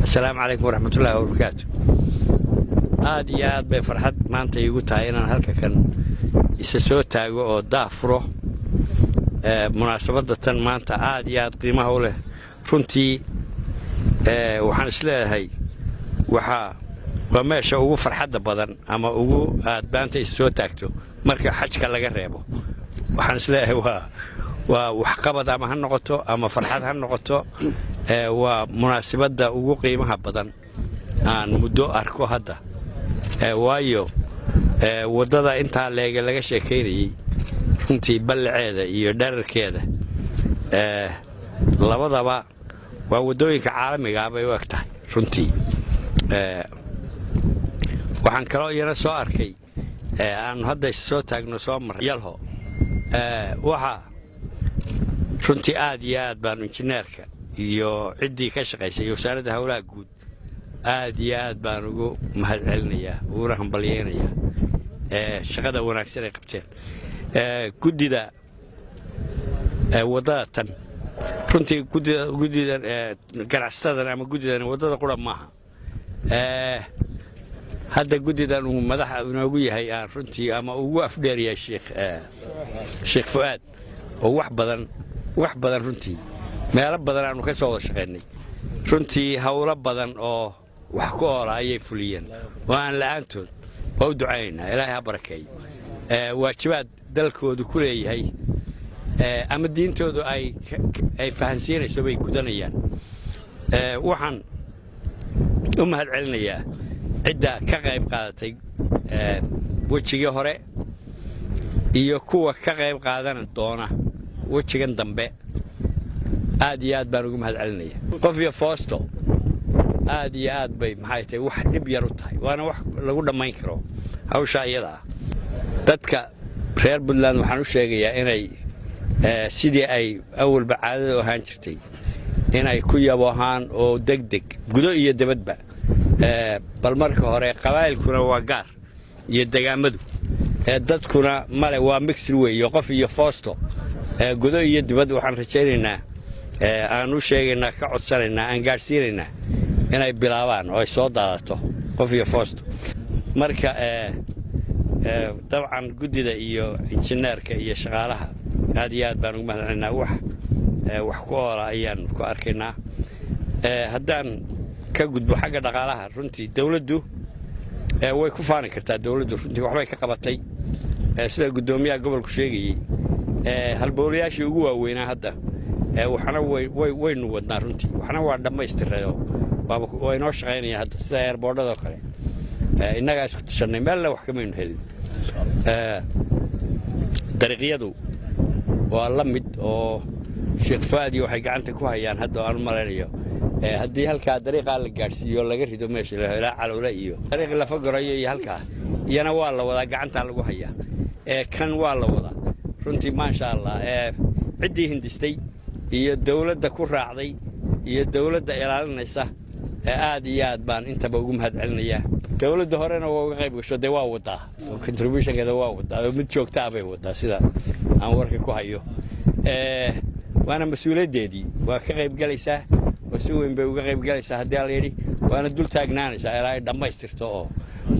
السلام عليكم ورحمة الله وبركاته. آد بفرحة ما أنت يقول تاينا هلك كان يسوي تاجو أو دافره مناسبة ما أنت آد قيمة وله رنتي وحنسلها هاي وما شو فرحة بدن أما آد بانت يسوي تاجو مركز حج كلا جربه وحنسلها وحقبض أما هالنقطة أما فرحة هالنقطة ومناسبة قيمة بدن aan muddo arko hadda waayo wadada inta laga sheekeeyay runtii ballaceeda iyo dhererkeeda labadaba waa wadooyinka caalamiga ah bay u egtahay runtii waxaan kaloo iyana soo arkay aan hadda soo taagno soo maray yalho waxa runtii aad baan injineerka iyo ciddii ka shaqeysay wasaaradda hawlaha guud aad baan ugu mahad celinayaa uuna hambalyeynaya shaqada wanaagsan ay qabteen gudida wadada tan runtii gudidan ganacsatada ama gudidan wadada qura maaha hadda gudidan uu madaxa inoogu yahay aan runtii ama ugu afdheeriya sheekh Fuaad oo wax badan runtii meelo badan aanu ka soo wada shaqeynay runtii hawlo badan oo wax ku oolaayay fuliyeen waan la'aantood oo ducaynaa ilaahay ha barakeeyo waajibaad dalkoodu ku leeyahay ama diintoodu ay fahansiinayso bay gudanayaan waxaan u mahad celinayaa cidda ka qayb qaadatay wajigii hore iyo kuwa ka qayb qaadan doona wajigan dambe aad baan ugu mahad celinayaa qof iyo foosto aad bay maxay tahay wax dhib yar u tahay waana wax lagu dhamayn karo hawsha iyada dadka reer Puntland waxaan u sheegayaa inay sidii ay awalba caadada u ahaan jirtay inay ku yabohaan oo degdeg gudo iyo dibadba bal marka hore qabaa'ilkuna waa gaar iyo deegaamadu dadkuna male waa mix weeyo qof iyo foosto gudo iyo dibad waxaan rajaynaynaa aan u sheegaynaa ka codsanaynaa aan gaarsiinaynaa inay bilaabaan oo ay soo daadato qof iyo foosto marka dabcan gudida iyo injineerka iyo shaqaalaha aad baan ugu mahadcelinaynaa wax ku oola ayaan ku arkaynaa haddaan ka gudbo xagga dhaqaalaha runtii dawladdu way ku faani kartaa dawladdu runtii waxbay ka qabatay sida gudoomiyaha gobolku sheegayay halbowlayaashii ugu waaweynaa hadda waxna waynu wadnaa runtii waxna waa dhammaystirayoo waa inoo shaqaynaya hadda sida airboardada kale innagaa isku tashanay meelna wax kamaynu helin dariiqyadu waa la mid oo sheekh Fuaad iyo waxay gacanta ku hayaan hadda aan malaynayo haddii halkaa dariiqa la gaarsiiyo laga rido meesha ilaa calowla iyo dariiq la fagarayo iyo halkaa iyana waa la wadaa gacanta lagu hayaa kan waa la wadaa runtii maasha Allah ciddii hindistay iyo dawladda ku raacday iyo dawladda ilaalinaysa aad baan intaba ugu mahad celinayaa dawladda horena waa uga qayb gasho waa wadaa contributionkeeda waa wadaa mid joogta ah bay wadaa sida aan warka ku hayo waana mas'uuliyadeedii waa ka qayb galaysaa si weyn bay uga qayb galaysaa haddii la yiri waana dul taagnaanaysaa ilaa ay dhammaystirto oo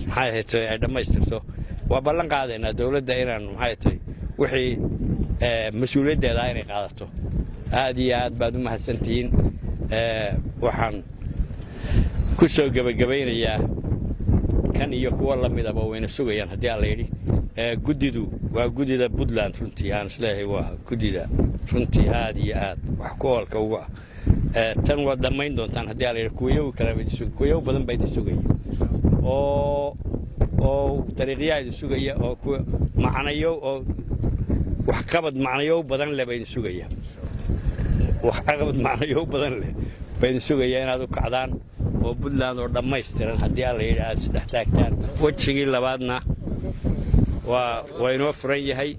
maxay tahay ay dhammaystirto waa ballan qaadaynaa dawladda inaan maxay tahay wixii mas'uuliyadeeda inay qaadato aad baad u mahadsantihiin waxaan ku soo gabagabeynayaa kan iyo kuwa la midaba wayna sugayaan haddii la yiri gudidu waa gudida Puntland runtii aan isleeyahay waa gudida runtii aad wax ku oolka uga tan waa dhamayn doontaan haddii la yiri kuwayo badan bay sugayaan oo dariiqyada sugaya oo macnayo oo wax qabad macnayo badan leh bay sugayaan wax qabad macnayo badan leh bay sugayaan inaad u kacdaan oo Puntland oo dhammaystiran haddii la yiri aad isdhex taagtaan wajigii labaadna waa inoo furan yahay